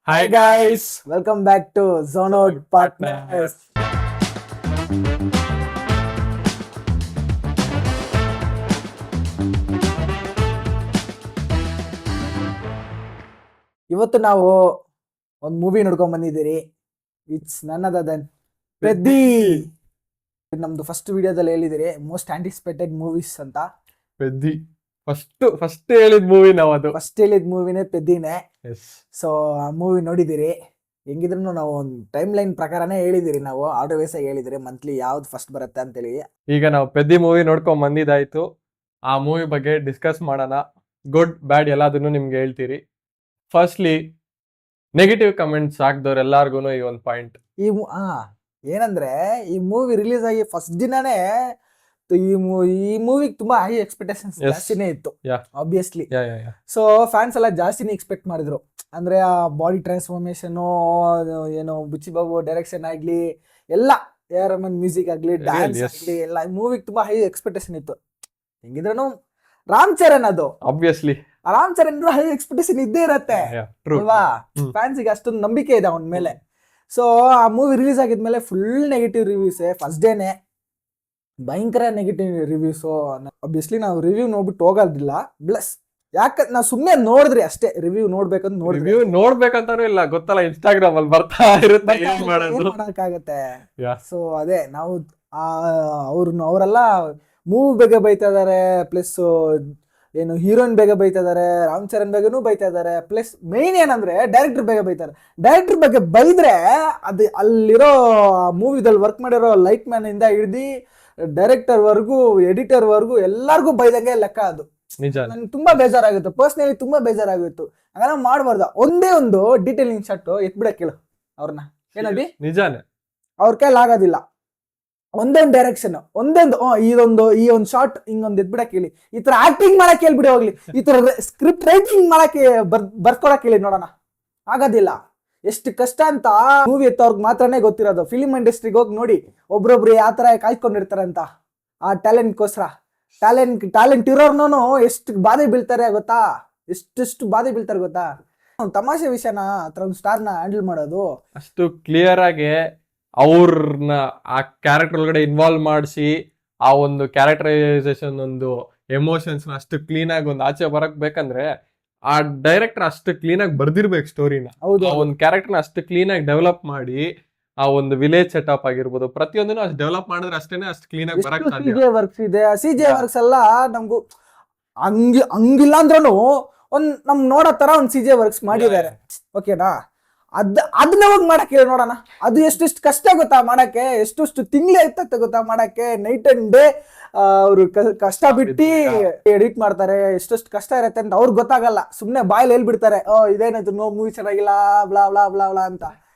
Hi guys, welcome back to Zonod Partners. ಇವತ್ತು ನಾವು ಒಂದು ಮೂವಿ ನೋಡ್ಕೊಂಡ್ ಬಂದಿದ್ದೀರಿ. ಇಟ್ಸ್ ನನ್ ಅದರ್ ದನ್ ಪೆದ್ದಿ. ನಮ್ದು ಫಸ್ಟ್ ವಿಡಿಯೋದಲ್ಲಿ ಹೇಳಿದಿರಿ ಮೋಸ್ಟ್ ಆಂಟಿಸಿಪೇಟೆಡ್ ಮೂವೀಸ್ ಅಂತ. ಪೆದ್ದಿ ಫಸ್ಟ್ ಹೇಳಿದ ಮೂವಿ ನಾವು ಅದು ಫಸ್ಟ್ ಹೇಳಿದ ಮೂವಿನೇ ಪೆದ್ದಿನೇ. ಸೊ ಆ ಮೂವಿ ನೋಡಿದಿರಿ. ಹೆಂಗಿದ್ರು ನಾವು ಒಂದು ಟೈಮ್ ಲೈನ್ ಪ್ರಕಾರನೇ ಹೇಳಿದಿರಿ, ನಾವು ಆರ್ಡರ್ ವೈಸ್ ಆಗಿ ಹೇಳಿದಿರಿ ಮಂತ್ಲಿ ಯಾವ್ದು ಫಸ್ಟ್ ಬರುತ್ತೆ ಅಂತೇಳಿ. ಈಗ ನಾವು ಪೆದ್ದಿ ಮೂವಿ ನೋಡ್ಕೊಂಡ್ ಬಂದಿದ್ದಾಯ್ತು. ಆ ಮೂವಿ ಬಗ್ಗೆ ಡಿಸ್ಕಸ್ ಮಾಡೋಣ. ಗುಡ್ ಬ್ಯಾಡ್ ಎಲ್ಲದನ್ನು ನಿಮ್ಗೆ ಹೇಳ್ತೀರಿ. ಫಸ್ಟ್ಲಿ ನೆಗೆಟಿವ್ ಕಮೆಂಟ್ಸ್ ಹಾಕ್ದವ್ರು ಎಲ್ಲಾರ್ಗು ಈ ಒಂದು ಪಾಯಿಂಟ್. ಏನಂದ್ರೆ ಈ ಮೂವಿ ರಿಲೀಸ್ ಆಗಿ ಫಸ್ಟ್ ದಿನಾನೇ ಈ ಮೂವಿಗೆ ತುಂಬಾ ಹೈ ಎಕ್ಸ್ಪೆಕ್ಟೇಷನ್ಸ್ ಜಾಸ್ತಿನೇ ಇತ್ತು ಆಬ್ವಿಯಸ್ಲಿ. ಸೊ ಫ್ಯಾನ್ಸ್ ಎಲ್ಲ ಜಾಸ್ತಿನೇ ಎಕ್ಸ್ಪೆಕ್ಟ್ ಮಾಡಿದ್ರು. ಅಂದ್ರೆ ಆ ಬಾಡಿ ಟ್ರಾನ್ಸ್ಫಾರ್ಮೇಶನ್, ಏನು ಬುಚ್ಚಿ ಬಾಬು ಡೈರೆಕ್ಷನ್ ಆಗ್ಲಿ, ಎಲ್ಲ AR ರೆಹಮಾನ್ ಮ್ಯೂಸಿಕ್ ಆಗ್ಲಿ, ಡ್ಯಾನ್ಸ್ ಆಗ್ಲಿ, ಎಲ್ಲ ಮೂವಿಗೆ ತುಂಬಾ ಹೈ ಎಕ್ಸ್ಪೆಕ್ಟೇಷನ್ ಇತ್ತು. ಹೆಂಗಿದ್ರು ರಾಮ್ ಚರಣ್, ಅದು obviously Ram Charan high expectation ಇದ್ದೇ ಇರತ್ತೆ ಅಲ್ವಾ. ಫ್ಯಾನ್ಸಿಗೆ ಅಷ್ಟೊಂದು ನಂಬಿಕೆ ಇದೆ ಅವನ ಮೇಲೆ. ಸೊ ಆ ಮೂವಿ ರಿಲೀಸ್ ಆಗಿದ್ಮೇಲೆ ಫುಲ್ ನೆಗೆಟಿವ್ ರಿವ್ಯೂಸ್. ಫಸ್ಟ್ ಡೇನೆ ಭಯಂಕರ ನೆಗೆಟಿವ್ ರಿವ್ಯೂಸ್. ಆಬ್ವಿಯಸ್ಲಿ ನಾವು ರಿವ್ಯೂ ನೋಡ್ಬಿಟ್ಟು ಹೋಗೋದಿಲ್ಲ. ಪ್ಲಸ್ ಯಾಕೆ ನಾವು ಸುಮ್ಮನೆ ನೋಡಿದ್ರಿ ಅಷ್ಟೇ, ರಿವ್ಯೂ ನೋಡ್ಬೇಕಂತ ರಿವ್ಯೂ ನೋಡ್ಬೇಕಂತಾನು ಇಲ್ಲ, ಗೊತ್ತಲ್ಲ ಇನ್ಸ್ಟಾಗ್ರಾಮ್ ಅಲ್ಲಿ ಬರ್ತಾ ಇರುತ್ತೆ, ಏನ್ ಮಾಡಕ್ಕಾಗತ್ತೆ. ಸೊ ಅದೇ ನಾವು ಅವರೆಲ್ಲ ಮೂವಿ ಬೇಗ ಬೈತಾ ಇದಾರೆ, ಪ್ಲಸ್ ಏನು ಹೀರೋಯಿನ್ ಬೇಗ ಬೈತಾ ಇದಾರೆ, ರಾಮ್ ಚರಣ್ ಬೇಗನೂ ಬೈತಾ ಇದಾರೆ. ಪ್ಲಸ್ ಮೇನ್ ಏನಂದ್ರೆ ಡೈರೆಕ್ಟರ್ ಬೇಗ ಬೈತಾರೆ. ಡೈರೆಕ್ಟರ್ ಬಗ್ಗೆ ಬೈದ್ರೆ ಅದು ಅಲ್ಲಿರೋ ಮೂವಿದಲ್ಲಿ ವರ್ಕ್ ಮಾಡಿರೋ ಲೈಟ್ ಮ್ಯಾನ್ ಇಂದ ಹಿಡ್ದು ಡೈರೆಕ್ಟರ್ ವರ್ಗು, ಎಡಿಟರ್ ವರ್ಗು ಎಲ್ಲಾರ್ಗು ಬೈದಂಗೆ ಲೆಕ್ಕ. ಅದು ನನ್ಗೆ ತುಂಬಾ ಬೇಜಾರಾಗಿತ್ತು, ಪರ್ಸನಲಿ ತುಂಬಾ ಬೇಜಾರಾಗಿತ್ತು. ಹಂಗ ಮಾಡ್ಬಾರ್ದ. ಒಂದೇ ಒಂದು ಡೀಟೇಲಿಂಗ್ ಶಾಟ್ ಎತ್ಬಿಡಕ್ ಕೇಳು ಅವ್ರನ್ನ, ಏನದಿ ನಿಜಾನೇ ಅವ್ರ ಕೈಲಿ ಆಗೋದಿಲ್ಲ. ಒಂದೊಂದು ಡೈರೆಕ್ಷನ್, ಈ ಒಂದು ಶಾರ್ಟ್ ಹಿಂಗೊಂದು ಎದ್ಬಿಡಕ್ ಹೇಳಿ, ಈ ತರ ಆಕ್ಟಿಂಗ್ ಮಾಡಕ್ ಹೇಳ್ಬಿಡಿ ಹೋಗ್ಲಿ, ಈ ತರ ಸ್ಕ್ರಿಪ್ಟ್ ರೈಟಿಂಗ್ ಮಾಡಕ್ಕೆ ಬರ್ಕೊಳಕ್ ಹೇಳಿ ನೋಡೋಣ. ಆಗೋದಿಲ್ಲ. ಎಷ್ಟು ಕಷ್ಟ ಅಂತ ಮೂವಿ ಎತ್ತವ್ರಿಗೆ ಮಾತ್ರನೇ ಗೊತ್ತಿರೋದು. ಫಿಲಿಂ ಇಂಡಸ್ಟ್ರಿಗೆ ಹೋಗಿ ನೋಡಿ ಒಬ್ರೊಬ್ರು ಯಾವ ತರ ಕಾಯ್ಕೊಂಡಿರ್ತಾರೆ ಅಂತ. ಆ ಟ್ಯಾಲೆಂಟ್ಗೋಸ್ಕರ ಟ್ಯಾಲೆಂಟ್ ಇರೋರ್ನು ಎಷ್ಟು ಬಾಧೆ ಬೀಳ್ತಾರೆ ಗೊತ್ತಾ, ಎಷ್ಟು ಬಾಧೆ ಬೀಳ್ತಾರೆ ಗೊತ್ತಾ. ತಮಾಷೆ ವಿಷಯನ ಒಂದು ಸ್ಟಾರ್ನ ಹ್ಯಾಂಡಲ್ ಮಾಡೋದು ಅಷ್ಟು ಕ್ಲಿಯರ್ ಆಗಿ ಅವ್ರನ್ನ ಆ ಕ್ಯಾರೆಕ್ಟರ್ ಒಳಗಡೆ ಇನ್ವಾಲ್ವ್ ಮಾಡಿಸಿ ಆ ಒಂದು ಕ್ಯಾರೆಕ್ಟರೈಸೇಷನ್, ಒಂದು ಎಮೋಷನ್ಸ್ ಅಷ್ಟು ಕ್ಲೀನ್ ಆಗಿ ಒಂದು ಆಚೆ ಬರಕ್ ಬೇಕಂದ್ರೆ ಆ ಡೈರೆಕ್ಟರ್ ಅಷ್ಟು ಕ್ಲೀನ್ ಆಗಿ ಬರ್ದಿರ್ಬೇಕು ಸ್ಟೋರಿನ. ಒಂದು ಕ್ಯಾರೆಕ್ಟರ್ನ ಅಷ್ಟು ಕ್ಲೀನ್ ಆಗಿ ಡೆವಲಪ್ ಮಾಡಿ, ಆ ಒಂದು ವಿಲೇಜ್ ಸೆಟಪ್ ಆಗಿರ್ಬೋದು, ಪ್ರತಿಯೊಂದನ್ನು ಅಷ್ಟು ಡೆವಲಪ್ ಮಾಡಿದ್ರೆ ಅಷ್ಟೇನೆ ಅಷ್ಟು ಕ್ಲೀನ್ ಆಗಿ ಬರಕ್ ಸಾಧ್ಯ. CGI ವರ್ಕ್ಸ್ ಇದೆ. CGI ವರ್ಕ್ಸ್ ಎಲ್ಲ ನಮ್ಗೂ ಹಂಗಿಲ್ಲ ಅಂದ್ರೂ ನಮ್ ನೋಡೋ ತರ ಒಂದು CGI ವರ್ಕ್ಸ್ ಮಾಡಿದ್ದಾರೆ. ಓಕೆನಾ, ಅದನ್ನ ಹೋಗಿ ಮಾಡಕ್ ಹೇಳಿ ನೋಡೋಣ. ಅದು ಎಷ್ಟೆಷ್ಟು ಕಷ್ಟ ಗೊತ್ತಾ ಮಾಡಕ್ಕೆ, ಎಷ್ಟು ತಿಂಗ್ಳು ಆಯ್ತತ್ತೆ ಗೊತ್ತಾ ಮಾಡಕ್ಕೆ. ನೈಟ್ ಅಂಡ್ ಡೇ ಅವ್ರು ಕಷ್ಟ ಬಿಟ್ಟು ಎಡಿಟ್ ಮಾಡ್ತಾರೆ. ಎಷ್ಟೆಷ್ಟು ಕಷ್ಟ ಇರತ್ತೆ ಅಂತ ಅವ್ರಿಗೆ ಗೊತ್ತಾಗಲ್ಲ. ಸುಮ್ನೆ ಬಾಯಲ್ಲಿ ಹೇಳ್ಬಿಡ್ತಾರೆ, ಇದೇನಾಯ್ತು ಮೂವಿ ಚೆನ್ನಾಗಿಲ್ಲ ಬ್ಲಾ ಬ್ಲಾ ಬ್ಲಾ ಬ್ಲಾ ಅಂತ.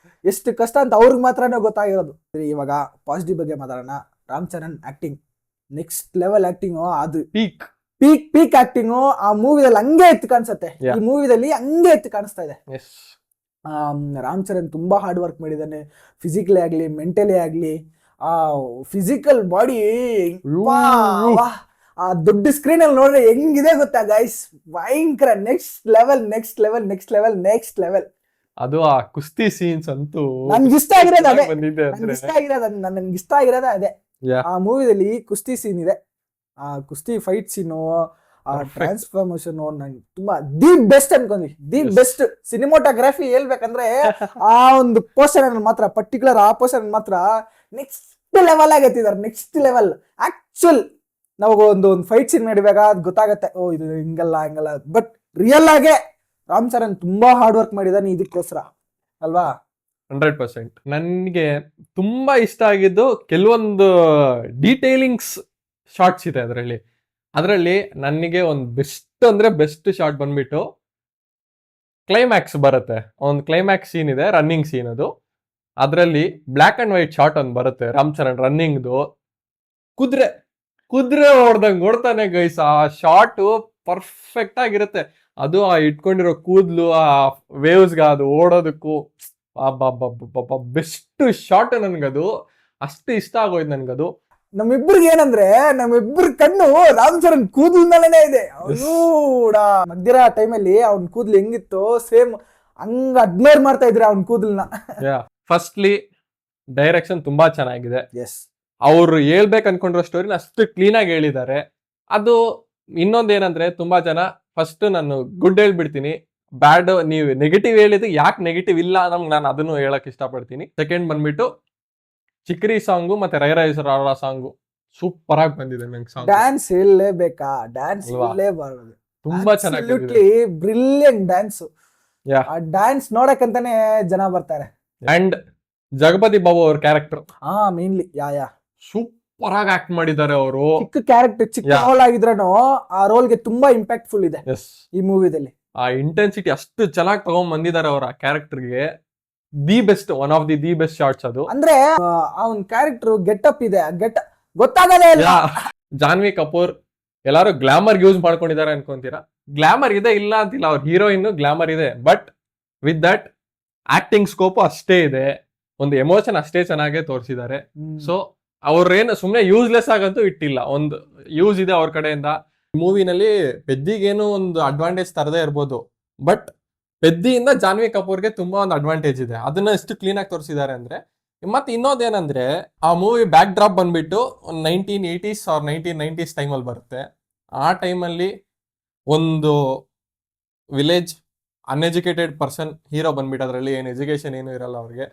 ಎಷ್ಟು ಕಷ್ಟ ಅಂತ ಅವ್ರಿಗೆ ಮಾತ್ರನೇ ಗೊತ್ತಾಗಿರೋದು. ಇವಾಗ ಪಾಸಿಟಿವ್ ಬಗ್ಗೆ ಮಾತಾಡೋಣ. Ram Charan acting next level acting. ಅದು ಪೀಕ್ ಆಕ್ಟಿಂಗ್ ಆ ಮೂವಿದಲ್ಲಿ ಹಂಗೆ ಎತ್ತು ಕಾಣಿಸುತ್ತೆ. ಈ ಮೂವಿದಲ್ಲಿ ಹಂಗೆ ಎತ್ತು ಕಾಣಿಸ್ತಾ ಇದೆ. ರಾಮ್ ಚರಣ್ ತುಂಬಾ ಹಾರ್ಡ್ ವರ್ಕ್ ಮಾಡಿದ್ದಾನೆ. ಫಿಸಿಕಲಿ ಆಗ್ಲಿ, ಮೆಂಟಲಿ ಆಗ್ಲಿ. ಆ ಫಿಸಿಕಲ್ ಬಾಡಿ ಆ ದೊಡ್ಡ ಸ್ಕ್ರೀನ್ ಅಲ್ಲಿ ನೋಡ್ರೆ ಹೆಂಗಿದೆ ಗೊತ್ತಾ ಗೈಸ್, ಭಯಂಕರ. Next level. ಅದು ಆ ಕುಸ್ತಿ ಸೀನ್ಸ್ ಅಂತೂ ನನ್ಗೆ ಇಷ್ಟ ಆಗಿರೋದು ಅದೇ. ನನ್ಗೆ ಇಷ್ಟ ಆಗಿರೋದೇ ಅದೇ. ಆ ಮೂವಿದಲ್ಲಿ ಕುಸ್ತಿ ಸೀನ್ ಇದೆ, ಆ ಕುಸ್ತಿ ಫೈಟ್ ಸೀನು, ಆ ಟ್ರಾನ್ಸ್ಫಾರ್ಮೇಶನ್ ನಂಗೆ ತುಂಬಾ ದಿ ಬೆಸ್ಟ್ ಅನ್ಕೊಂಡಿ. ದಿ ಬೆಸ್ಟ್ ಸಿನಿಮಾಟೋಗ್ರಫಿ ಹೇಳ್ಬೇಕಂದ್ರೆ ಆ ಒಂದು ಪೋರ್ಷನ್ ಮಾತ್ರ, ಪರ್ಟಿಕ್ಯುಲರ್ ಆ ಪೋರ್ಷನ್ ಮಾತ್ರ ನೆಕ್ಸ್ಟ್ ಲೆವೆಲ್ ಆಗಿ ಎತ್ತಿದ್ದಾರೆ. Next level. ಆಕ್ಚುಲ್ ನಾವು ಒಂದು ಫೈಟ್ ಸೀನ್ ನಡಿವಾಗ ಅದು ಗೊತ್ತಾಗತ್ತೆ, ಇದು ಹಿಂಗಲ್ಲ. ಬಟ್ ರಿಯಲ್ ಆಗೇ ರಾಮ್ ಚರಣ್ ತುಂಬಾ ಹಾರ್ಡ್ ವರ್ಕ್ ಮಾಡಿದಾನೆ ಇದಕ್ಕೋಸ್ಕರ ಅಲ್ವಾ. 100%. ನನಗೆ ತುಂಬಾ ಇಷ್ಟ ಆಗಿದ್ದು ಕೆಲವೊಂದು ಡೀಟೇಲಿಂಗ್ಸ್ ಶಾರ್ಟ್ಸ್ ಇದೆ ಅದರಲ್ಲಿ ನನಗೆ ಒಂದು ಬೆಸ್ಟ್ ಅಂದ್ರೆ ಬೆಸ್ಟ್ ಶಾರ್ಟ್ ಬಂದ್ಬಿಟ್ಟು ಕ್ಲೈಮ್ಯಾಕ್ಸ್ ಬರುತ್ತೆ. ಒಂದು ಕ್ಲೈಮ್ಯಾಕ್ಸ್ ಸೀನ್ ಇದೆ, ರನ್ನಿಂಗ್ ಸೀನ್. ಅದು ಅದರಲ್ಲಿ ಬ್ಲ್ಯಾಕ್ ಅಂಡ್ ವೈಟ್ ಶಾರ್ಟ್ ಒಂದು ಬರುತ್ತೆ. ರಾಮ್ ಚರಣ್ ರನ್ನಿಂಗ್ದು, ಕುದುರೆ ಓಡ್ತಾನೆ ಗೈಸ್. ಆ ಶಾರ್ಟ್ ಪರ್ಫೆಕ್ಟ್ ಆಗಿರುತ್ತೆ. ಅದು ಆ ಇಟ್ಕೊಂಡಿರೋ ಕೂದ್ಲು, ಆ ವೇವ್ಸ್ಗೆ ಅದು ಓಡೋದಕ್ಕೂ ಬೆಸ್ಟ್ ಶಾರ್ಟ್. ನನ್ಗದು ಅಷ್ಟು ಇಷ್ಟ ಆಗೋಯ್ತು. ನನ್ಗದು ನಮ್ಮಿಬ್ರಿಗೆ ಏನಂದ್ರೆ ನಮ್ಮಿಬ್ರ ಕಣ್ಣು ರಾಮ್ ಚರಣ್ ಕೂದಲ್ ಮೇಲೆನೆ ಇದೆ. ಮಧ್ಯರ ಟೈಮಲ್ಲಿ ಅವ್ನ ಕೂದ್ಲು ಹೆಂಗಿತ್ತು ಸೇಮ್ ಹಂಗ ಅಡ್ಮೈರ್ ಮಾಡ್ತಾ ಇದ್ರೆ ಅವ್ನ ಕೂದಲ್ನ. ಫಸ್ಟ್ಲಿ ಡೈರೆಕ್ಷನ್ ತುಂಬಾ ಚೆನ್ನಾಗಿದೆ. ಎಸ್, ಅವ್ರು ಹೇಳ್ಬೇಕು ಅನ್ಕೊಂಡಿರೋ ಸ್ಟೋರಿನ ಅಷ್ಟು ಕ್ಲೀನ್ ಆಗಿ ಹೇಳಿದ್ದಾರೆ. ಅದು ಇನ್ನೊಂದೇನಂದ್ರೆ ತುಂಬಾ ಜನ ಫಸ್ಟ್ ನಾನು ಗುಡ್ ಹೇಳ್ಬಿಡ್ತೀನಿ, ಬ್ಯಾಡ್ ನೀವು ನೆಗೆಟಿವ್ ಹೇಳಿದ್ರೆ ಯಾಕೆ ನೆಗೆಟಿವ್ ಇಲ್ಲ ನಮ್ಗೆ, ನಾನು ಅದನ್ನು ಹೇಳಕ್ ಇಷ್ಟಪಡ್ತೀನಿ. ಸೆಕೆಂಡ್ ಬಂದ್ಬಿಟ್ಟು ಚಿಕ್ರಿ ಸಾಂಗು ಮತ್ತೆ ರೈ ರೈಸರ ಸಾಂಗು ಸೂಪರ್ ಆಗಿ ಬಂದಿದೆ. ನಂಗೆ ಸಾಂಗ್ ಡ್ಯಾನ್ಸ್ ಹೇಳಲೇಬೇಕಾ, ಡ್ಯಾನ್ಸ್ ಅಲ್ವಾ? ಹೇಳಲೇಬಾರದು. ತುಂಬಾ ಚೆನ್ನಾಗಿ ಬ್ರಿಲಿಯಂಟ್ ಡ್ಯಾನ್ಸ್. Yeah. ಆ ಡ್ಯಾನ್ಸ್ ನೋಡಕ್ಕಂತಾನೆ ಜನ ಬರ್ತಾರೆ. ಅಂಡ್ ಜಗಪತಿ ಬಾಬು ಅವ್ರ ಕ್ಯಾರೆಕ್ಟರ್ ಮೇನ್ಲಿ ಯಾ ಸೂಪರ್ ಆಗಿ ಆಕ್ಟ್ ಮಾಡಿದ್ದಾರೆ ಅವರು. ಚಿಕ್ಕ ಕ್ಯಾರೆಕ್ಟರ್, ಚಿಕ್ಕ Yeah. ರೋಲ್ ಆಗಿದ್ರೂ ಆ ರೋಲ್ಗೆ ತುಂಬಾ ಇಂಪ್ಯಾಕ್ಟ್ಫುಲ್ ಇದೆ ಎಸ್, ಈ ಮೂವಿದಲ್ಲಿ. ಆ ಇಂಟೆನ್ಸಿಟಿ ಅಷ್ಟು ಚೆನ್ನಾಗಿ ತಗೊಂಡ್ ಬಂದಿದ್ದಾರೆ ಅವರ ಕ್ಯಾರೆಕ್ಟರ್ಗೆ. The best, one of the best shots ಅದು. ಅಂದ್ರೆ ಅವನ್ ಕ್ಯಾರೆಕ್ಟರ್ ಗೆಟಪ್ ಇದೆ, ಗೊತ್ತಾಗದೇ ಇಲ್ಲ. ಜಾನ್ವಿ ಕಪೂರ್ ಎಲ್ಲಾರು ಗ್ಲಾಮರ್ ಯೂಸ್ ಮಾಡ್ಕೊಂಡಿದ್ದಾರೆ ಅನ್ಕೊಂತೀರಾ, ಗ್ಲಾಮರ್ ಇದೆ ಇಲ್ಲ ಅಂತಿಲ್ಲ, ಅವ್ರ ಹೀರೋಯಿನ್ ಗ್ಲಾಮರ್ ಇದೆ, but with that acting scope ಅಷ್ಟೇ ಇದೆ, ಒಂದು ಎಮೋಷನ್ ಅಷ್ಟೇ ಚೆನ್ನಾಗೆ ತೋರಿಸಿದ್ದಾರೆ. ಸೊ ಅವ್ರೇನು ಸುಮ್ಮನೆ ಯೂಸ್ಲೆಸ್ ಆಗಂತೂ ಇಟ್ಟಿಲ್ಲ, ಒಂದು ಯೂಸ್ ಇದೆ ಅವ್ರ ಕಡೆಯಿಂದ. ಮೂವಿನಲ್ಲಿ ಪೆದ್ದಿಗೇನು ಒಂದು ಅಡ್ವಾಂಟೇಜ್ ತರದೇ ಇರ್ಬೋದು, ಬಟ್ ಪೆದ್ದಿಯಿಂದ ಜಾನ್ವಿ ಕಪೂರ್ಗೆ ತುಂಬಾ ಒಂದು ಅಡ್ವಾಂಟೇಜ್ ಇದೆ. ಅದನ್ನ ಎಷ್ಟು ಕ್ಲೀನ್ ಆಗಿ ತೋರಿಸಿದ್ದಾರೆ ಅಂದ್ರೆ. ಮತ್ತೆ ಇನ್ನೊಂದೇನಂದ್ರೆ ಆ ಮೂವಿ ಬ್ಯಾಕ್ ಡ್ರಾಪ್ ಬಂದ್ಬಿಟ್ಟು 1980s ಆರ್ 1990s ಟೈಮಲ್ಲಿ ಬರುತ್ತೆ. ಆ ಟೈಮಲ್ಲಿ ಒಂದು ವಿಲೇಜ್ ಅನ್ಎಜುಕೇಟೆಡ್ ಪರ್ಸನ್ ಹೀರೋ ಬಂದ್ಬಿಟ್ಟು, ಅದರಲ್ಲಿ ಏನು ಎಜುಕೇಶನ್ ಏನು ಇರಲ್ಲ ಅವ್ರಿಗೆ,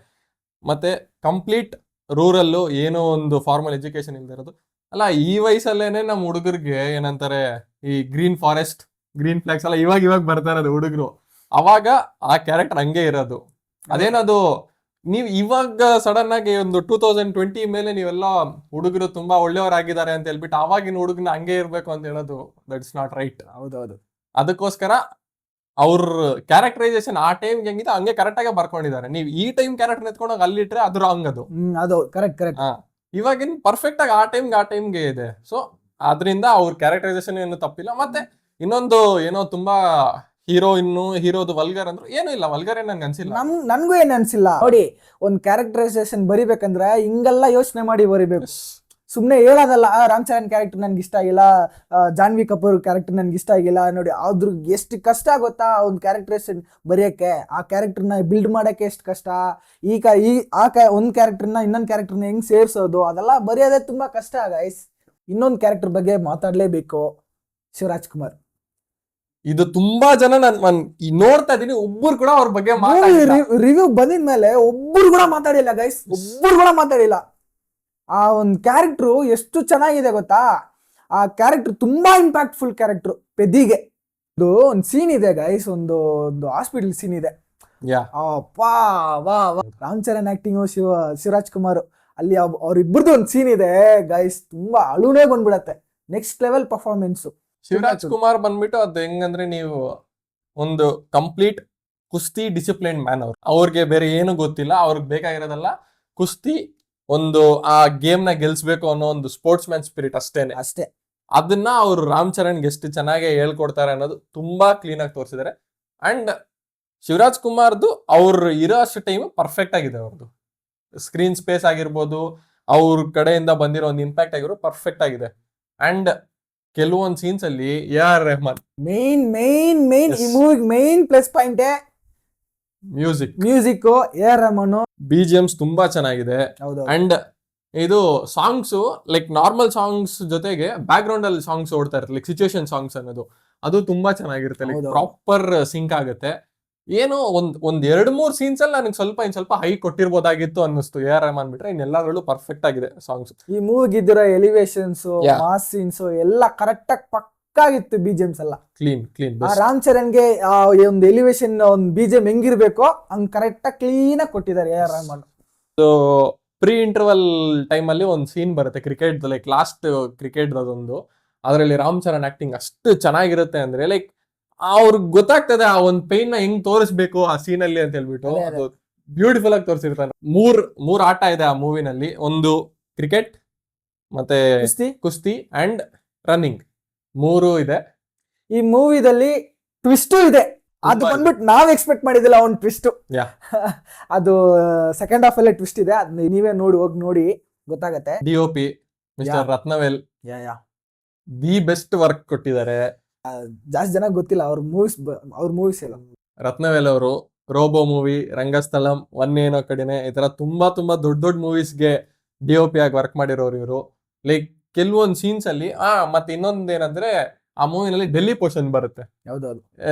ಮತ್ತೆ ಕಂಪ್ಲೀಟ್ ರೂರಲ್ಲು, ಏನೋ ಒಂದು ಫಾರ್ಮಲ್ ಎಜುಕೇಶನ್ ಇಲ್ದಿರೋದು. ಅಲ್ಲ, ಈ ವಯಸ್ಸಲ್ಲೇನೆ ನಮ್ಮ ಹುಡುಗರಿಗೆ ಏನಂತಾರೆ, ಈ ಗ್ರೀನ್ ಫಾರೆಸ್ಟ್, ಗ್ರೀನ್ ಫ್ಲಾಗ್ಸ್ ಎಲ್ಲ ಇವಾಗ ಬರ್ತಾ ಇರೋದು ಹುಡುಗರು. ಅವಾಗ ಆ ಕ್ಯಾರೆಕ್ಟರ್ ಹಂಗೆ ಇರೋದು. ಅದೇನದು ನೀವು ಇವಾಗ ಸಡನ್ ಆಗಿ ಒಂದು 2020 ಮೇಲೆ ನೀವೆಲ್ಲ ಹುಡುಗರು ತುಂಬಾ ಒಳ್ಳೆಯವರಾಗಿದ್ದಾರೆ ಅಂತ ಹೇಳ್ಬಿಟ್ಟು ಅವಾಗಿನ ಹುಡುಗನ ಹಂಗೆ ಇರ್ಬೇಕು ಅಂತ ಹೇಳೋದು, ದಟ್ಸ್ ನಾಟ್ ರೈಟ್. ಹೌದೌದು. ಅದಕ್ಕೋಸ್ಕರ ಅವ್ರ ಕ್ಯಾರೆಕ್ಟರೈಸೇಷನ್ ಆ ಟೈಮ್ ಹೆಂಗಿದೆ ಹಂಗೆ ಕರೆಕ್ಟ್ ಆಗಿ ಬರ್ಕೊಂಡಿದ್ದಾರೆ. ನೀವು ಈ ಟೈಮ್ ಕ್ಯಾರೆಕ್ಟರ್ ಎತ್ಕೊಂಡೋಗಿ ಅಲ್ಲಿಟ್ರೆ ಅದು ರಾಂಗ್. ಅದು ಕರೆಕ್ಟ್. ಇವಾಗಿನ ಪರ್ಫೆಕ್ಟ್ ಆಗಿ ಆ ಟೈಮ್ಗೆ ಇದೆ. ಸೊ ಅದರಿಂದ ಅವ್ರ ಕ್ಯಾರೆಕ್ಟರೈಸೇಷನ್ ಏನು ತಪ್ಪಿಲ್ಲ. ಮತ್ತೆ ಇನ್ನೊಂದು ಏನೋ ತುಂಬಾ ಹೀರೋದು ವಲ್ಗರ್ ಅಂದ್ರು ಏನು ಇಲ್ಲ, ವಲ್ಗರ್ ಏನ್ ನಂಗೆ ಅನ್ಸಿಲ್ಲ. ನನ್ಗೂ ಏನ್ ಅನ್ಸಿಲ್ಲ. ನೋಡಿ, ಒಂದ್ ಕ್ಯಾರೆಕ್ಟರೈಸೇಷನ್ ಬರಿಬೇಕಂದ್ರೆ ಹಿಂಗೆಲ್ಲ ಯೋಚನೆ ಮಾಡಿ ಬರಿಬೇಕು. ಸುಮ್ನೆ ಹೇಳೋದಲ್ಲ, ರಾಮ್ ಚರಣ್ ಕ್ಯಾರೆಕ್ಟರ್ ನನ್ಗೆ ಇಷ್ಟ ಆಗಿಲ್ಲ, ಜಾನ್ವಿ ಕಪೂರ್ ಕ್ಯಾರೆಕ್ಟರ್ ನನ್ಗೆ ಇಷ್ಟ ಆಗಿಲ್ಲ. ನೋಡಿ ಅದ್ರ ಎಷ್ಟು ಕಷ್ಟ ಗೊತ್ತಾ ಒಂದ್ ಕ್ಯಾರೆಕ್ಟರೈಸೇಷನ್ ಬರೆಯಕ್ಕೆ, ಆ ಕ್ಯಾರೆಕ್ಟರ್ನ ಬಿಲ್ಡ್ ಮಾಡಕ್ಕೆ ಎಷ್ಟು ಕಷ್ಟ. ಒಂದ್ ಕ್ಯಾರೆಕ್ಟರ್ನ ಇನ್ನೊಂದ್ ಕ್ಯಾರೆಕ್ಟರ್ನ ಹೆಂಗ್ ಸೇರ್ಸೋದು, ಅದೆಲ್ಲ ಬರೆಯೋದೇ ತುಂಬಾ ಕಷ್ಟ ಗೈಸ್. ಇನ್ನೊಂದ್ ಕ್ಯಾರೆಕ್ಟರ್ ಬಗ್ಗೆ ಮಾತಾಡ್ಲೇಬೇಕು, ಶಿವರಾಜ್ ಕುಮಾರ್. ಇದು ತುಂಬಾ ಜನ ನಾನು ನೋಡ್ತಾ ಇದೀನಿ, ಒಬ್ಬರು ಕೂಡ ಅವ್ರ ಬಗ್ಗೆ ರಿವ್ಯೂ ಬಂದಿದ್ಮೇಲೆ ಒಬ್ಬರು ಕೂಡ ಮಾತಾಡಿಲ್ಲ ಗೈಸ್, ಒಬ್ಬರು ಕೂಡ ಮಾತಾಡಿಲ್ಲ. ಆ ಒಂದ್ ಕ್ಯಾರೆಕ್ಟರ್ ಎಷ್ಟು ಚೆನ್ನಾಗಿದೆ ಗೊತ್ತಾ. ಆ ಕ್ಯಾರೆಕ್ಟರ್ ತುಂಬಾ ಇಂಪ್ಯಾಕ್ಟ್ಫುಲ್ ಕ್ಯಾರೆಕ್ಟರ್. ಪೆದ್ದಿಗೆ ಒಂದ್ ಸೀನ್ ಇದೆ ಗೈಸ್, ಒಂದು ಹಾಸ್ಪಿಟಲ್ ಸೀನ್ ಇದೆ. ರಾಮ್ ಚರಣ್ ಆಕ್ಟಿಂಗ್, ಶಿವರಾಜ್ ಕುಮಾರ್ ಅಲ್ಲಿ ಅವ್ರಿಬ್ಬರದು ಒಂದ್ ಸೀನ್ ಇದೆ ಗೈಸ್, ತುಂಬಾ ಅಳುನೇ ಬಂದ್ಬಿಡತ್ತೆ. Next level performance. Shivaraj Kumar ಬಂದ್ಬಿಟ್ಟು ಅದು ಹೆಂಗಂದ್ರೆ, ನೀವು ಒಂದು ಕಂಪ್ಲೀಟ್ ಕುಸ್ತಿ ಡಿಸಿಪ್ಲಿನ್ ಮ್ಯಾನ್. ಅವ್ರಿಗೆ ಬೇರೆ ಏನು ಗೊತ್ತಿಲ್ಲ, ಅವ್ರಿಗೆ ಬೇಕಾಗಿರೋದಲ್ಲ ಕುಸ್ತಿ, ಒಂದು ಆ ಗೇಮ್ ನ ಗೆಲ್ಸ್ಬೇಕು ಅನ್ನೋ ಒಂದು ಸ್ಪೋರ್ಟ್ಸ್ ಮ್ಯಾನ್ ಸ್ಪಿರಿಟ್ ಅಷ್ಟೇ. ಅದನ್ನ ಅವ್ರು ರಾಮ್ ಚರಣ್ಗೆ ಎಷ್ಟು ಚೆನ್ನಾಗಿ ಹೇಳ್ಕೊಡ್ತಾರೆ ಅನ್ನೋದು ತುಂಬಾ ಕ್ಲೀನ್ ಆಗಿ ತೋರಿಸಿದ್ದಾರೆ. ಅಂಡ್ ಶಿವರಾಜ್ ಕುಮಾರ್ದು ಅವ್ರು ಇರೋ ಅಷ್ಟು ಟೈಮ್ ಪರ್ಫೆಕ್ಟ್ ಆಗಿದೆ. ಅವ್ರದ್ದು ಸ್ಕ್ರೀನ್ ಸ್ಪೇಸ್ ಆಗಿರ್ಬೋದು, ಅವ್ರ ಕಡೆಯಿಂದ ಬಂದಿರೋ ಒಂದು ಇಂಪ್ಯಾಕ್ಟ್ ಆಗಿರೋ ಪರ್ಫೆಕ್ಟ್ ಆಗಿದೆ. ಅಂಡ್ ಕೆಲವೊಂದು ಸೀನ್ಸ್ ಅಲ್ಲಿ AR ರೆಹಮಾನ್ ಮೇನ್ ಈ ಮೂವಿಗೆ main plus point music. AR Rahman BGMs ತುಂಬಾ ಚೆನ್ನಾಗಿದೆ. ಅಂಡ್ ಇದು ಸಾಂಗ್ಸ್, ಲೈಕ್ ನಾರ್ಮಲ್ ಸಾಂಗ್ಸ್ ಜೊತೆಗೆ ಬ್ಯಾಕ್ ಗ್ರೌಂಡ್ ಅಲ್ಲಿ ಸಾಂಗ್ಸ್ ಓಡ್ತಾ ಇರುತ್ತೆ, ಲೈಕ್ ಸಿಚುಯೇಷನ್ ಸಾಂಗ್ಸ್ ಅನ್ನೋದು, ಅದು ತುಂಬಾ ಚೆನ್ನಾಗಿರುತ್ತೆ. ಲೈಕ್ ಪ್ರಾಪರ್ ಸಿಂಕ್ ಆಗುತ್ತೆ. ಏನೋ ಒಂದ್ 2-3 ಸೀನ್ಸ್ ಅಲ್ಲಿ ನನಗೆ ಸ್ವಲ್ಪ ಹೈ ಕೊಟ್ಟಿರ್ಬೋದಾಗಿತ್ತು ಅನ್ನಿಸ್ತು. AR ರೆಹಮಾನ್ ಬಿಟ್ರೆ ಇನ್ನೆಲ್ಲದರಲ್ಲೂ ಪರ್ಫೆಕ್ಟ್ ಆಗಿದೆ ಸಾಂಗ್ಸ್. ಈ ಮೂವಿಗಿದ್ದಿರೋ ಎಲಿವೇಶನ್ಸ್, ಮಾಸ್ ಸೀನ್ಸ್ ಎಲ್ಲ ಕರೆಕ್ಟ್ ಆಗಿ ಪಕ್ಕಾಗಿತ್ತು. BGMs ಎಲ್ಲ ಕ್ಲೀನ್. ರಾಮ್ ಚರಣ್ಗೆ ಒಂದು ಎಲಿವೇಶನ್, ಒಂದು BGM ಹೆಂಗಿರ್ಬೇಕೋ ಹಂಗ್ ಕರೆಕ್ಟ್ ಆಗಿ ಕ್ಲೀನ್ ಆಗಿ ಕೊಟ್ಟಿದ್ದಾರೆ AR Rahman. Pre interval time ಅಲ್ಲಿ ಒಂದು ಸೀನ್ ಬರುತ್ತೆ ಕ್ರಿಕೆಟ್, ಲೈಕ್ ಲಾಸ್ಟ್ ಕ್ರಿಕೆಟ್ ಅದೊಂದು. ಅದರಲ್ಲಿ ರಾಮ್ ಚರಣ್ ಆಕ್ಟಿಂಗ್ ಅಷ್ಟು ಚೆನ್ನಾಗಿರುತ್ತೆ ಅಂದ್ರೆ, ಲೈಕ್ ಅವ್ರಿಗೆ ಗೊತ್ತಾಗ್ತದೆ ಆ ಒಂದು ಪೈನ್ ನ ಹೆಂಗ್ ತೋರಿಸ್ಬೇಕು ಆ ಸೀನ್ ಅಲ್ಲಿ ಅಂತ ಹೇಳ್ಬಿಟ್ಟು. ಅದು ಬ್ಯೂಟಿಫುಲ್ ಆಗಿ ತೋರಿಸಿರ್ತಾನೆ. ಮೂರ್ ಆಟ ಇದೆ ಆ ಮೂವಿನಲ್ಲಿ, ಒಂದು ಕ್ರಿಕೆಟ್, ಮತ್ತೆ ಕುಸ್ತಿ ಅಂಡ್ ರನ್ನಿಂಗ್, 3 ಇದೆ. ಈ ಮೂವಿದಲ್ಲಿ ಟ್ವಿಸ್ಟ್ ಇದೆ. ಅದು ಬಂದ್ಬಿಟ್ಟು ನಾವ್ ಎಕ್ಸ್ಪೆಕ್ಟ್ ಮಾಡಿದಿಲ್ಲ ಒಂದು ಟ್ವಿಸ್ಟ್. ಅದು ಸೆಕೆಂಡ್ ಹಾಫ್ ಅಲ್ಲೇ ಟ್ವಿಸ್ಟ್ ಇದೆ. ಅದ್ ನೀವೇ ನೋಡಿ ಗೊತ್ತಾಗತ್ತೆ. DOP mister Rathnavel the best work ಕೊಟ್ಟಿದ್ದಾರೆ. ಜಾಸ್ತಿ ಜನ ಗೊತ್ತಿಲ್ಲ ಅವ್ರ ಮೂವೀಸ್ ಎಲ್ಲ. ರತ್ನವೇಲ್ ಅವರು ರೋಬೋ ಮೂವಿ, ರಂಗಸ್ಥಳಂ, ಒನ್ನೇನೋ ಕಡೆನೆ, ಈ ತರ ತುಂಬಾ ತುಂಬಾ ದೊಡ್ಡ ದೊಡ್ಡ ಮೂವೀಸ್ಗೆ DOP ಆಗಿ ವರ್ಕ್ ಮಾಡಿರೋರು ಇವರು. ಲೈಕ್ ಕೆಲವೊಂದು ಸೀನ್ಸ್ ಅಲ್ಲಿ ಮತ್ತೆ ಇನ್ನೊಂದ್ ಏನಂದ್ರೆ ಆ ಮೂವಿನಲ್ಲಿ ಡೆಲ್ಲಿ ಪೋರ್ಷನ್ ಬರುತ್ತೆ, ಹೌದೌದು.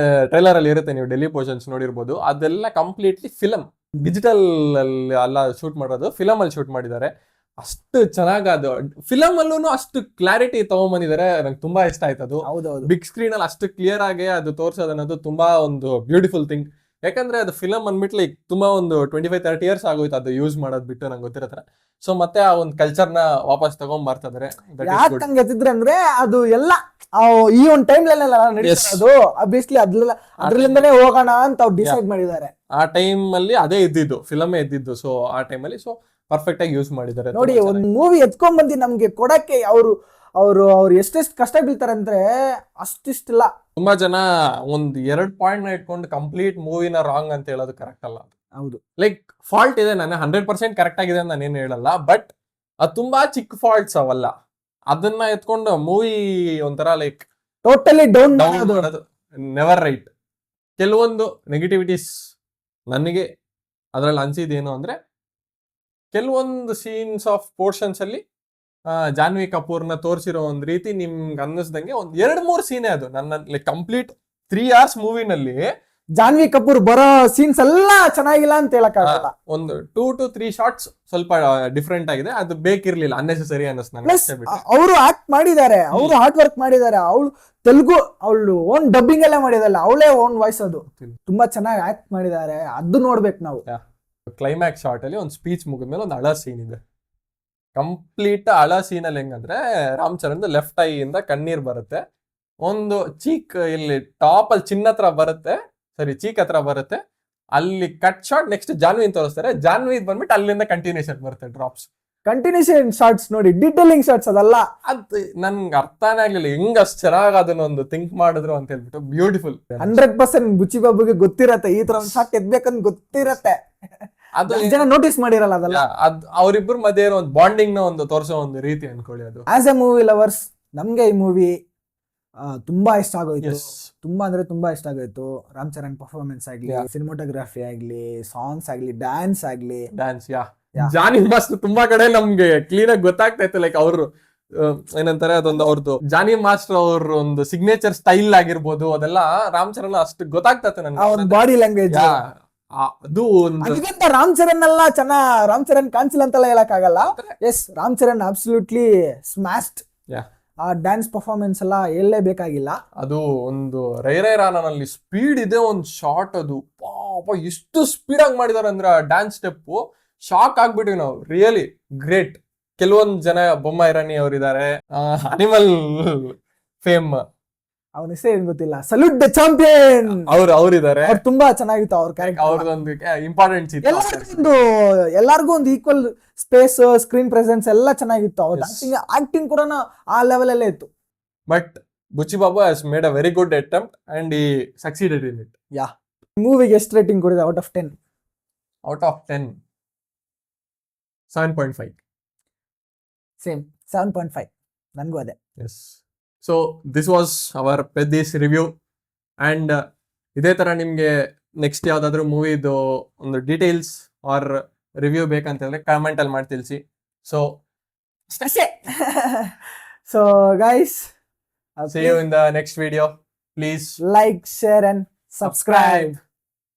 ಟ್ರೈಲರ್ ಅಲ್ಲಿ ಇರುತ್ತೆ, ನೀವು ಡೆಲ್ಲಿ ಪೋರ್ಷನ್ಸ್ ನೋಡಿರ್ಬೋದು. ಅದೆಲ್ಲ ಕಂಪ್ಲೀಟ್ಲಿ ಫಿಲಮ್, ಡಿಜಿಟಲ್ ಅಲ್ಲಿ ಅಲ್ಲ ಶೂಟ್ ಮಾಡೋದು, ಫಿಲಮ್ ಅಲ್ಲಿ ಶೂಟ್ ಮಾಡಿದ್ದಾರೆ. ಅಷ್ಟು ಚೆನ್ನಾಗದು ಫಿಲಮ್ ಅಲ್ಲೂ ಅಷ್ಟು ಕ್ಲಾರಿಟಿ ತಗೊಂಡ್ಬಂದಿದ್ದಾರೆ. ನಂಗೆ ತುಂಬಾ ಇಷ್ಟ ಆಯ್ತು ಅದು. ಹೌದೌದು. ಬಿಗ್ ಸ್ಕ್ರೀನ್ ಅಲ್ಲಿ ಅಷ್ಟು ಕ್ಲಿಯರ್ ಆಗಿ ಅದು ತೋರ್ಸೋದು ಅನ್ನೋದು ತುಂಬಾ ಒಂದು ಬ್ಯೂಟಿಫುಲ್ ಥಿಂಗ್. ಯಾಕಂದ್ರೆ ಅದು ಫಿಲಮ್ ಅಂದ್ಬಿಟ್ಟು ಲೈಕ್ ತುಂಬಾ ಒಂದು 25-30 ಇಯರ್ಸ್ ಆಗೋಯ್ತು ಅದು ಯೂಸ್ ಮಾಡೋದ್ ಬಿಟ್ಟು, ನಂಗೆ ಗೊತ್ತಿರತ್ರ. ಸೊ ಮತ್ತೆ ಆ ಒಂದು ಕಲ್ಚರ್ನ ವಾಪಸ್ ತಗೊಂಡ್ ಬರ್ತಾ ಇದಾರೆ. ಯಾಕೆ ಹಂಗೆ ಎತ್ತಿದ್ರೆ ಅಂದ್ರೆ ಅದು ಎಲ್ಲ ಈ ಒಂದು ಟೈಮ್ ನಡೀತಿರೋದು. ಅಬ್ವಿಯಸ್ಲಿ ಅದ್ರಲ್ಲಿಂದನೇ ಹೋಗೋಣ ಅಂತ ಅವ್ರು ಡಿಸೈಡ್ ಮಾಡಿದ್ದಾರೆ. ಆ ಟೈಮ್ ಅಲ್ಲಿ ಅದೇ ಇದ್ದಿದ್ದು, ಫಿಲಮೇ ಇದ್ದಿದ್ದು. ಸೊ ಆ ಟೈಮ್ ಅಲ್ಲಿ ಸೊ ಪರ್ಫೆಕ್ಟ್ ಆಗಿ ಯೂಸ್ ಮಾಡಿದ್ದಾರೆ. ನೋಡಿ, ಒಂದು ಮೂವಿ ಎತ್ಕೊಂಡ್ ಬಂದು ನಮ್ಗೆ ಕೊಡಕ್ಕೆ ಅವ್ರು ಎಷ್ಟೆಷ್ಟು ಕಷ್ಟ ಬೀಳ್ತಾರೆ ಅಂದ್ರೆ ಅಷ್ಟಿಷ್ಟಿಲ್ಲ. ತುಂಬಾ ಜನ ಒಂದ್ 2 ಪಾಯಿಂಟ್ ನ ಇಟ್ಕೊಂಡು ಕಂಪ್ಲೀಟ್ ಮೂವಿನ ರಾಂಗ್ ಅಂತ ಹೇಳೋದು ಕರೆಕ್ಟ್ ಅಲ್ಲ. ಹೌದು, ಲೈಕ್ ಫಾಲ್ಟ್ ಇದೆ, ನಾನು 100% ಕರೆಕ್ಟ್ ಆಗಿದೆ ಅಂತ ನಾನೇನು ಹೇಳಲ್ಲ. ಬಟ್ ಅದು ತುಂಬಾ ಚಿಕ್ಕ ಫಾಲ್ಟ್ಸ್ ಅವಲ್ಲ. ಅದನ್ನ ಎತ್ಕೊಂಡು ಮೂವಿ ಒಂಥರ ಲೈಕ್ ಟೋಟಲಿ ಡೌನ್ ಮಾಡೋದು ನೆವರ್ ರೈಟ್. ಕೆಲವೊಂದು ನೆಗೆಟಿವಿಟೀಸ್ ನನಗೆ ಅದ್ರಲ್ಲಿ ಅನ್ಸಿದ್ದೇನು ಅಂದ್ರೆ, ಕೆಲವೊಂದು ಸೀನ್ಸ್ ಆಫ್ ಪೋರ್ಷನ್ಸ್ ಅಲ್ಲಿ ಜಾನ್ವಿ ಕಪೂರ್ನ ತೋರಿಸಿರೋ ಒಂದ್ ರೀತಿ ನಿಮ್ಗೆ ಅನ್ನಿಸ್ದಂಗೆ ಒಂದ್ 2-3 ಸೀನೇ ಅದು ನನ್ನ ಲೈಕ್ ಕಂಪ್ಲೀಟ್ 3 hours ಮೂವಿನಲ್ಲಿ ಜಾನ್ವಿ ಕಪೂರ್ ಬರೋ ಸೀನ್ಸ್ ಎಲ್ಲ ಚೆನ್ನಾಗಿಲ್ಲ ಅಂತ ಹೇಳಕ್ಕಾಗಲ್ಲ. ಒಂದು 2 to 3 ಶಾರ್ಟ್ಸ್ ಸ್ವಲ್ಪ ಡಿಫ್ರೆಂಟ್ ಆಗಿದೆ, ಅದು ಬೇಕಿರ್ಲಿಲ್ಲ, ಅನ್ನೆಸೆಸರಿ ಅನ್ನಿಸ್ ಪ್ಲಸ್ ಅವರು ಆಕ್ಟ್ ಮಾಡಿದ್ದಾರೆ, ಅವರು ಹಾರ್ಡ್ ವರ್ಕ್ ಮಾಡಿದ್ದಾರೆ. ಅವಳು ಓನ್ ಡಬ್ಬಿಂಗ್ ಎಲ್ಲ ಮಾಡಿದಲ್ಲ, ಅವಳೇ ಓನ್ ವಾಯ್ಸ್, ಅದು ತುಂಬಾ ಚೆನ್ನಾಗಿ ಆಕ್ಟ್ ಮಾಡಿದ್ದಾರೆ. ಅದು ನೋಡ್ಬೇಕು ನಾವು. ಕ್ಲೈಮ್ಯಾಕ್ಸ್ ಶಾರ್ಟ್ ಅಲ್ಲಿ ಒಂದು ಸ್ಪೀಚ್ ಮುಗಿದ್ಮೇಲೆ ಒಂದು ಅಳ ಸೀನ್ ಇದೆ. ಕಂಪ್ಲೀಟ್ ಅಳ ಸೀನ್ ಅಲ್ಲಿ ಹೆಂಗಂದ್ರೆ, ರಾಮ್ ಚರಣ್ ಲೆಫ್ಟ್ ಐ ಇಂದ ಕಣ್ಣೀರ್ ಬರುತ್ತೆ, ಒಂದು ಚೀಕ್ ಇಲ್ಲಿ ಟಾಪ್ ಅಲ್ಲಿ ಚಿನ್ನ ಹತ್ರ ಬರುತ್ತೆ, ಚೀಕ್ ಹತ್ರ ಬರುತ್ತೆ, ಅಲ್ಲಿ ಕಟ್ ಶಾರ್ಟ್. ನೆಕ್ಸ್ಟ್ ಜಾನ್ವಿ ತೋರಿಸ್ತಾರೆ, ಜಾನ್ವಿ ಬಂದ್ಬಿಟ್ಟು ಅಲ್ಲಿಂದ ಕಂಟಿನ್ಯೂಷನ್ ಬರುತ್ತೆ, ಡ್ರಾಪ್ಸ್ ಕಂಟಿನ್ಯೂಷನ್ ಶಾರ್ಟ್ಸ್ ನೋಡಿ, ಡೀಟೇಲಿಂಗ್ ಶಾರ್ಟ್ಸ್. ಅದಲ್ಲ, ಅದು ನನ್ಗೆ ಅರ್ಥನೇ ಆಗ್ಲಿಲ್ಲ ಹೆಂಗ್ ಅಷ್ಟ್ ಚೆನ್ನಾಗಿ ಅದನ್ನ ಒಂದು ಥಿಂಕ್ ಮಾಡಿದ್ರು ಅಂತ ಹೇಳ್ಬಿಟ್ಟು. ಬ್ಯೂಟಿಫುಲ್. 100% ಬುಚ್ಚಿ ಬಾಬುಗೆ ಗೊತ್ತಿರತ್ತೆ ಈ ತರ ಒಂದು ಶಾರ್ಟ್ ಎದ್ಬೇಕಂತ ಗೊತ್ತಿರತ್ತೆ. ಅದು ಜನ ನೋಟಿಸ್ ಮಾಡಿರಲ್ಲ ಅದಲ್ಲ. ಅವ್ರಿಬ್ರು ಮಧ್ಯೆ ಒಂದು ಬಾಂಡಿಂಗ್ ನ ಒಂದು ತೋರಿಸೋ ಒಂದು ರೀತಿ ಅನ್ಕೊಳ್ಳಿ. ಅದು ಆಸ್ ಎ ಮೂವಿ ಲವರ್ಸ್ ನಮ್ಗೆ ಈ ಮೂವಿ ತುಂಬಾ ಇಷ್ಟ ಆಗೋಯ್ತು. ತುಂಬಾ ಅಂದ್ರೆ ತುಂಬಾ ಇಷ್ಟ ಆಗೋಯ್ತು. ರಾಮ್ ಚರಣ್ ಪರ್ಫಾರ್ಮೆನ್ಸ್ ಆಗ್ಲಿ, ಸಿನಿಮಾಟೋಗ್ರಫಿ ಆಗ್ಲಿ, ಸಾಂಗ್ಸ್ ಆಗ್ಲಿ, ಡ್ಯಾನ್ಸ್ ಆಗ್ಲಿ. ಜಾನಿ ಮಾಸ್ಟರ್ ತುಂಬಾ ಕಡೆ ನಮ್ಗೆ ಕ್ಲೀನ್ ಆಗಿ ಗೊತ್ತಾಗ್ತಾ ಇತ್ತು. ಲೈಕ್ ಅವರು ಏನಂತಾರೆ, ಅದೊಂದು ಅವ್ರದ್ದು ಜಾನಿ ಮಾಸ್ಟರ್ ಅವ್ರ ಒಂದು ಸಿಗ್ನೇಚರ್ ಸ್ಟೈಲ್ ಆಗಿರ್ಬೋದು, ಅದೆಲ್ಲ ರಾಮ್ ಚರಣ್ ಅಷ್ಟು ಗೊತ್ತಾಗ್ತಾ ಇತ್ತು ನನ್ಗೆ. ಬಾಡಿ ಲ್ಯಾಂಗ್ವೇಜ್ ಅದು ಅದಕ್ಕಿಂತ ರಾಮ್ ಚರಣ್ ಎಲ್ಲ ರಾಮ್ ಚರಣ್ ಕಾಣಿಸಿಲ್ಲ ಅಂತೆಲ್ಲ ಹೇಳಕ್ ಆಗಲ್ಲ. Yes, Ram Charan absolutely smashed. ಆ ಡ್ಯಾನ್ಸ್ ಪರ್ಫಾರ್ಮೆನ್ಸ್ ಎಲ್ಲ ಹೇಳಲೇಬೇಕಾಗಿಲ್ಲ. ಅದು ಒಂದು ರೈ ರಾನಲ್ಲಿ ಸ್ಪೀಡ್ ಇದೆ ಒಂದು ಶಾರ್ಟ್, ಅದು ಪಾಪ ಎಷ್ಟು ಸ್ಪೀಡ್ ಆಗಿ ಮಾಡಿದಾರೆ ಅಂದ್ರೆ ಆ ಡ್ಯಾನ್ಸ್ ಸ್ಟೆಪ್ ಶಾಕ್ ಆಗ್ಬಿಟ್ವಿ ನಾವು. Really great. ಕೆಲವೊಂದು ಜನ ಬೊಮ್ಮ ಇರಾನಿ ಅವರಿದ್ದಾರೆ, ಅನಿಮಲ್ ಫೇಮ್, ಅವನ ಹೆಸರು ಏನ್ ಗೊತ್ತಿಲ್ಲ, ಸಲ್ಯೂಟ್ ದ ಚಾಂಪಿಯನ್, ಅವ್ರಿದ್ದಾರೆ. ಅವ್ರು ತುಂಬಾ ಚೆನ್ನಾಗಿತ್ತು ಅವ್ರ ಕ್ಯಾರೆಕ್ಟರ್. ಅವ್ರದೊಂದು ಇಂಪಾರ್ಟೆಂಟ್ ಎಲ್ಲಾರ್ಗು ಒಂದು ಈಕ್ವಲ್ ಸ್ಪೇಸ್, ಸ್ಕ್ರೀನ್ ಪ್ರೆಸೆನ್ಸ್ ಎಲ್ಲ ಚೆನ್ನಾಗಿತ್ತು. ಅವ್ರ ಆಕ್ಟಿಂಗ್ ಕೂಡ ಆ ಲೆವೆಲ್ ಅಲ್ಲೇ ಇತ್ತು. But Buchi Babu has made a very good attempt and he succeeded in it. ಮೂವಿಗೆ ಎಷ್ಟು ರೇಟಿಂಗ್ ಕೊಡಿದೆ out of 10? Out of 10 7.5. Same 7.5 ನನಗೂ ಅದೇ. Yes. So this was our Peddi's review. And ಇದೇ ತರ ನಿಮ್ಗೆ ನೆಕ್ಸ್ಟ್ ಯಾವ್ದಾದ್ರು ಮೂವಿದು ಒಂದು ಡೀಟೇಲ್ಸ್ ಆರ್ ರಿವ್ಯೂ ಬೇಕಂತ ಹೇಳಿದ್ರೆ ಕಾಮೆಂಟ್ ಅಲ್ಲಿ ಮಾಡಿ ತಿಳಿಸಿ. So guys, see you in the next video. Please like, share and subscribe.